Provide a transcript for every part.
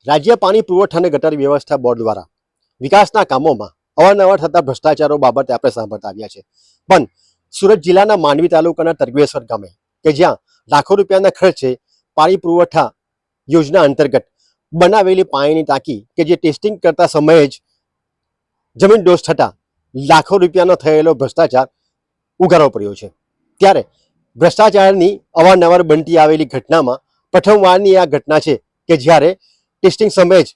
રાજ્ય પાણી પુરવઠા અને ગટર વ્યવસ્થા બોર્ડ દ્વારા વિકાસના કામોમાં અવારનવાર થતા ભ્રષ્ટાચારો બાબતે આપણે સાંભળતા આવ્યા છે. પણ સુરત જિલ્લાના માંડવી તાલુકાના તરગેશ્વર ગામે કે જ્યાં લાખો રૂપિયાના ખર્ચે પાણી પુરવઠા યોજના અંતર્ગત બનાવેલી પાણીની ટાંકી કે જે ટેસ્ટિંગ કરતા સમયે જ જમીન દોષ થતા લાખો રૂપિયાનો થયેલો ભ્રષ્ટાચાર ઉગારો પડ્યો છે. ત્યારે ભ્રષ્ટાચારની અવારનવાર બનતી આવેલી ઘટનામાં પ્રથમવારની આ ઘટના છે કે જ્યારે ટેસ્ટિંગ સમયે જ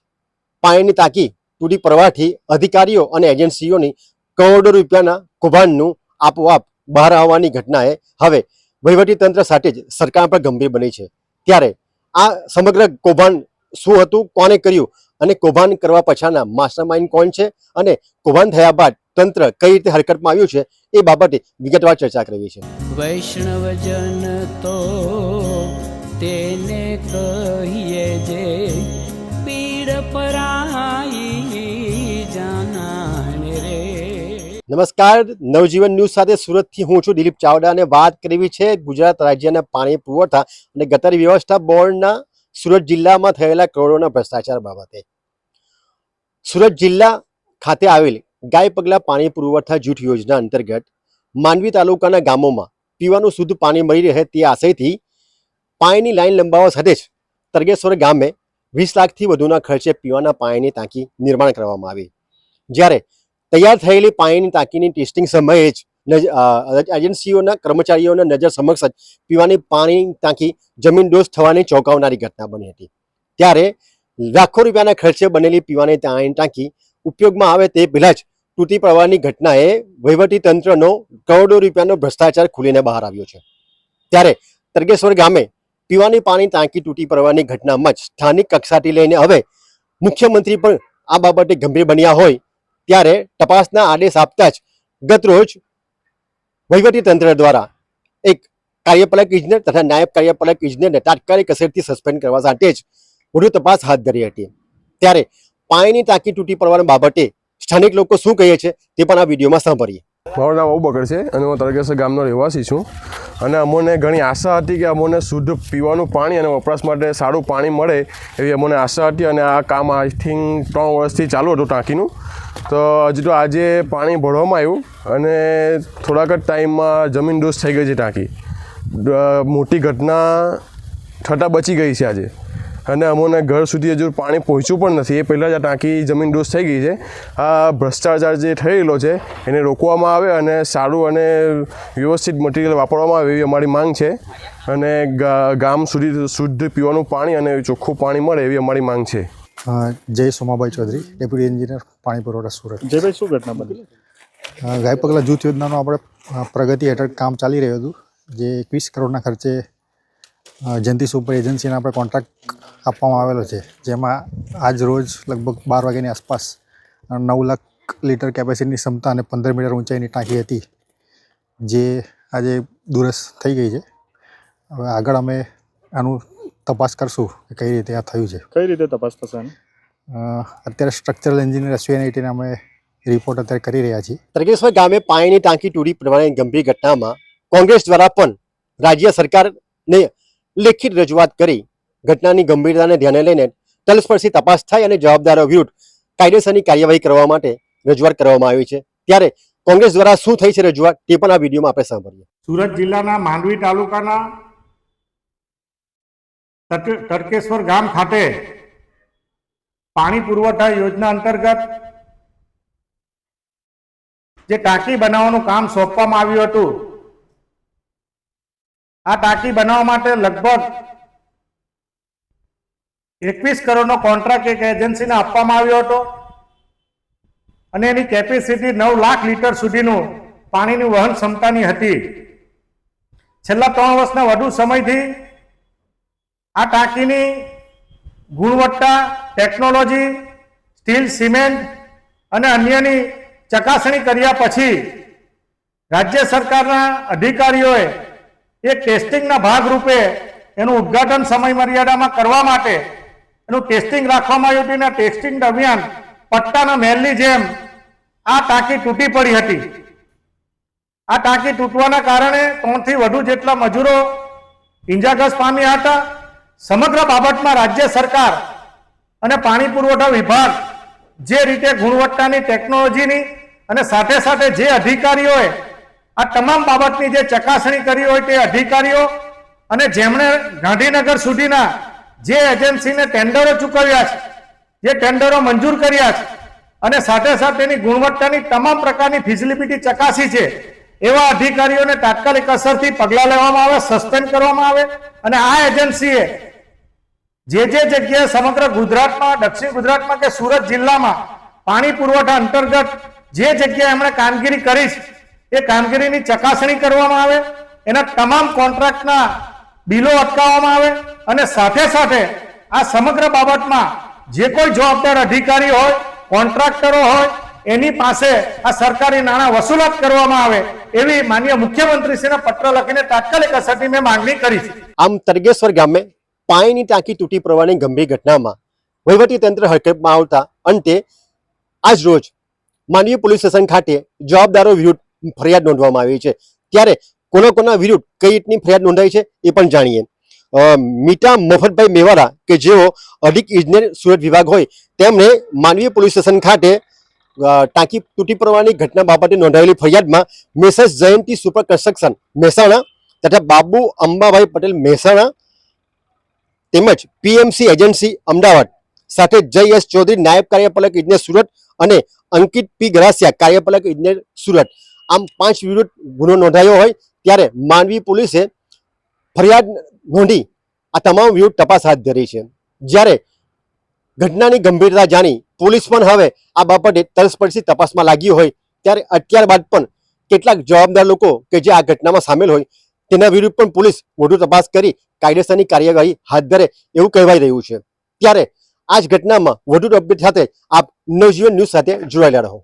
પાણીની ટાંકી તૂટી પડવાથી અધિકારીઓ અને એજન્સીઓની કરોડો રૂપિયાના કૌભાંડનું આપોઆપ બહાર આવવાની ઘટનાએ હવે વહીવટીતંત્ર સાથે જ સરકાર પર ગંભીર બની છે. ત્યારે આ સમગ્ર કૌભાંડ શું હતું, કોને કર્યું અને કૌભાંડ કરવા પછાડના માસ્ટરમાઇન્ડ કોણ છે અને કૌભાંડ થયા બાદ તંત્ર કઈ રીતે હરકતમાં આવ્યું છે એ બાબતે વિગતવાર ચર્ચા કરવી છે. વૈષ્ણવજન તો તેને કહીએ જે પીડ પરાઈ જાનાને રે. નમસ્કાર, નવજીવન ન્યૂઝ સાથે સુરતથી હું છું દિલીપ ચાવડા અને વાત કરવી છે ગુજરાત રાજ્યના પાણી પુરવઠા અને ગટર વ્યવસ્થા બોર્ડના સુરત જિલ્લામાં થયેલા કરોડોના ભ્રષ્ટાચાર બાબતે. સુરત જિલ્લા ખાતે આવેલ ગાય પગલા પાણી પુરવઠા જૂથ યોજના અંતર્ગત માંડવી તાલુકાના ગામોમાં પીવાનું શુદ્ધ પાણી મળી રહે તે આશયથી પાણીની લાઈન લંબાવવા સાથે જ તરગેશ્વર ગામે 20 લાખથી વધુના ખર્ચે પીવાના પાણીની ટાંકી નિર્માણ કરવામાં આવી. જ્યારે તૈયાર થયેલી પાણીની ટાંકીની ટેસ્ટિંગ સમયે જ એજન્સીઓના કર્મચારીઓના નજર સમક્ષ જ પીવાની પાણીની ટાંકી જમીન દોષ થવાની ચોંકાવનારી ઘટના બની હતી. ત્યારે લાખો રૂપિયાના ખર્ચે બનેલી પીવાની પાણીની ટાંકી ઉપયોગમાં આવે તે પહેલા જ તૂટી પડવાની ઘટનાએ વહીવટી તંત્રનો કરોડો રૂપિયાનો ભ્રષ્ટાચાર ખુલીને બહાર આવ્યો છે. ત્યારે તરગેશ્વર ગામે પીવાની પાણી ટાંકી તૂટી પડવાની ઘટનામાં જ સ્થાનિક કક્ષાથી લઈને હવે મુખ્યમંત્રી પણ આ બાબતે ગંભીર બન્યા હોય ત્યારે તપાસના આદેશ આપતા જ ગત રોજ વહીવટી તંત્ર દ્વારા એક કાર્યપાલક ઇજનેર તથા નાયબ કાર્યપાલક ઇજનેરને તાત્કાલિક અસરથી સસ્પેન્ડ કરવા સાથે જ વધુ તપાસ હાથ ધરી હતી. ત્યારે પાણીની ટાંકી તૂટી પડવાની બાબતે સ્થાનિક લોકો શું કહે છે તે પણ આ વિડીયોમાં સાંભળીએ. મારું નામ અબુબકર છે અને હું તરગેશ્વર ગામનો રહેવાસી છું અને અમને ઘણી આશા હતી કે અમને શુદ્ધ પીવાનું પાણી અને વપરાશ માટે સારું પાણી મળે એવી અમને આશા હતી અને આ કામ આઈ થિંક 3 વર્ષથી ચાલુ હતું ટાંકીનું. તો હજુ તો આજે પાણી ભરવામાં આવ્યું અને થોડાક જ ટાઈમમાં જમીન દોષ થઈ ગઈ છે. ટાંકી મોટી ઘટના થતાં બચી ગઈ છે આજે અને અમને ઘર સુધી હજુ પાણી પહોંચ્યું પણ નથી. એ પહેલાં જ આ ટાંકી જમીન દોષ થઈ ગઈ છે. આ ભ્રષ્ટાચાર જે થયેલો છે એને રોકવામાં આવે અને સારું અને વ્યવસ્થિત મટીરિયલ વાપરવામાં આવે એવી અમારી માંગ છે અને ગામ સુધી શુદ્ધ પીવાનું પાણી અને ચોખ્ખું પાણી મળે એવી અમારી માંગ છે. જય સોમાભાઈ ચૌધરી, ડેપ્યુટી એન્જિનિયર પાણી પુરવઠા સુરત. જયભાઈ, શું ઘટના બની? ગાય પગલા જૂથ યોજનાનું આપણે પ્રગતિ હેઠળ કામ ચાલી રહ્યું હતું, જે 21 કરોડના ખર્ચે જયંતિ સુપર એજન્સીને આપણે કોન્ટ્રાક્ટ આપવામાં આવેલો છે. જેમાં આજ રોજ લગભગ 12 વાગ્યાની આસપાસ 9 લાખ લીટર કેપેસિટીની ક્ષમતા અને 15 મીટર ઊંચાઈની ટાંકી હતી, જે આજે દુરસ્ત થઈ ગઈ છે. હવે આગળ અમે આનું તપાસ કરશું કે કઈ રીતે આ થયું છે. કઈ રીતે તપાસ થશે? અત્યારે સ્ટ્રક્ચરલ એન્જિનિયર SVNITને અમે રિપોર્ટ અત્યારે કરી રહ્યા છીએ. તરગેશ્વર ગામે પાણીની ટાંકી તૂટી પડવાની ગંભીર ઘટનામાં કોંગ્રેસ દ્વારા પણ રાજ્ય સરકારને લેખિત રજૂઆત કરી ઘટનાની ગંભીરતાને ધ્યાને લઈને તલસ્પર્શી તપાસ થાય અને જવાબદારો વિરુદ્ધ કાયદેસરની કાર્યવાહી કરવા માટે રજૂઆત કરવામાં આવી છે. ત્યારે કોંગ્રેસ દ્વારા શું થઈ છે રજૂઆત તે પણ આ વિડીયોમાં આપણે સાંભળીએ. સુરત જિલ્લાના માંડવી તાલુકાના તરકેશ્વર ગામ ખાતે પાણી પુરવઠા યોજના અંતર્ગત જે ટાંકી બનાવવાનું કામ સોંપવામાં આવ્યું હતું, આ ટાંકી બનાવવા માટે લગભગ 21 કરોડનો કોન્ટ્રાક્ટ એક એજન્સીને આપવામાં આવ્યો હતો અને એની કેપેસિટી 9 લાખ લીટર સુધીનું પાણીની વહન ક્ષમતાની હતી. છેલ્લા 3 વર્ષના વધુ સમયથી આ ટાંકીની ગુણવત્તા, ટેકનોલોજી, સ્ટીલ, સિમેન્ટ અને અન્યની ચકાસણી કર્યા પછી રાજ્ય સરકારના અધિકારીઓએ એક ટેસ્ટિંગના ભાગરૂપે એનું ઉદ્ઘાટન સમય મર્યાદામાં કરવા માટે એનું ટેસ્ટિંગ રાખવામાં આવ્યું હતું. અને ટેસ્ટિંગ દરમિયાન પટ્ટાના મહેલની જેમ આ ટાંકી તૂટી પડી હતી. આ ટાંકી તૂટવાના કારણે 3 થી વધુ જેટલા મજૂરો ઇજાગ્રસ્ત પામ્યા હતા. સમગ્ર બાબતમાં રાજ્ય સરકાર અને પાણી પુરવઠા વિભાગ જે રીતે ગુણવત્તાની ટેકનોલોજીની અને સાથે સાથે જે અધિકારીઓએ આ તમામ બાબતની જે ચકાસણી કરી હોય તે અધિકારીઓ અને જેમણે ગાંધીનગર સુધીના જે એજન્સીને ટેન્ડરો ચૂકવ્યા છે, જે ટેન્ડરો મંજૂર કર્યા છે અને સાથે સાથે એની ગુણવત્તાની તમામ પ્રકારની ફિઝિબિલિટી ચકાસી છે, એવા અધિકારીઓને તાત્કાલિક અસરથી પગલાં લેવામાં આવે, સસ્પેન્ડ કરવામાં આવે અને આ એજન્સીએ જે જગ્યાએ સમગ્ર ગુજરાતમાં, દક્ષિણ ગુજરાતમાં કે સુરત જિલ્લામાં પાણી પુરવઠા અંતર્ગત જે જગ્યાએ એમણે કામગીરી કરી છે એ કામગીરીની ચકાસણી કરવામાં આવે, એના તમામ કોન્ટ્રાક્ટના બિલો અટકાવવામાં આવે અને સાથે સાથે આ સમગ્ર બાબતમાં જે કોઈ જવાબદાર અધિકારી હોય, કોન્ટ્રાક્ટરો હોય, એની પાસે આ સરકારી નાણાં વસૂલાત કરવામાં આવે એવી માનનીય મુખ્યમંત્રીશ્રીને પત્ર લખીને તાત્કાલિક અસરથી મેં માંગણી કરી છે. આમ તરગેશ્વર ગામે પાણીની ટાંકી તૂટી પડવાની ગંભીર ઘટનામાં વહીવટી તંત્ર હરકતમાં આવતા અંતે આજ રોજ માંડવી પોલીસ સ્ટેશન ખાતે જવાબદારો વિરુદ્ધ ફરિયાદ નોંધવામાં આવી છે. ત્યારે કોના વિરુદ્ધ કઈ રીતની ફરિયાદ નોંધાઈ છે એ પણ જાણીએ. મીઠા મફતભાઈ મેવાડા કે જેઓ અધિક ઇજનેર સુરત વિભાગ હોય, તેમણે માંડવી પોલીસ સ્ટેશન ખાતે ટાંકી તૂટી પડવાની ઘટના બાબતે નોંધાવેલી ફરિયાદમાં મેસર્સ જયંતિ સુપર કન્સ્ટ્રક્શન મહેસાણા તથા બાબુ અંબાભાઈ પટેલ મહેસાણા તેમજ પીએમસી એજન્સી અમદાવાદ સાથે જય એસ ચૌધરી નાયબ કાર્યપાલક ઇજનેર સુરત અને અંકિત પી ગરાસિયા કાર્યપાલક ઇજનેર સુરત, આમ 5 વિરુદ્ધ ગુનો નોંધાયો હોય ત્યારે માંડવી પોલીસે ફરિયાદ નોંધી આ તમામ વિરુદ્ધ તપાસ હાથ ધરી છે. જ્યારે ઘટનાની ગંભીરતા જાણી પોલીસ પણ હવે આ બાબતે તલસ્પર્શી તપાસમાં લાગી હોય ત્યારે અત્યાર બાદ પણ કેટલાક જવાબદાર લોકો કે જે આ ઘટનામાં સામેલ હોય તેના વિરુદ્ધ પણ પોલીસ વધુ તપાસ કરી કાયદેસરની કાર્યવાહી હાથ ધરે એવું કહેવાઈ રહ્યું છે. ત્યારે આ જ ઘટનામાં વધુ અપડેટ સાથે આપ નવજીવન ન્યૂઝ સાથે જોડાયેલા રહો.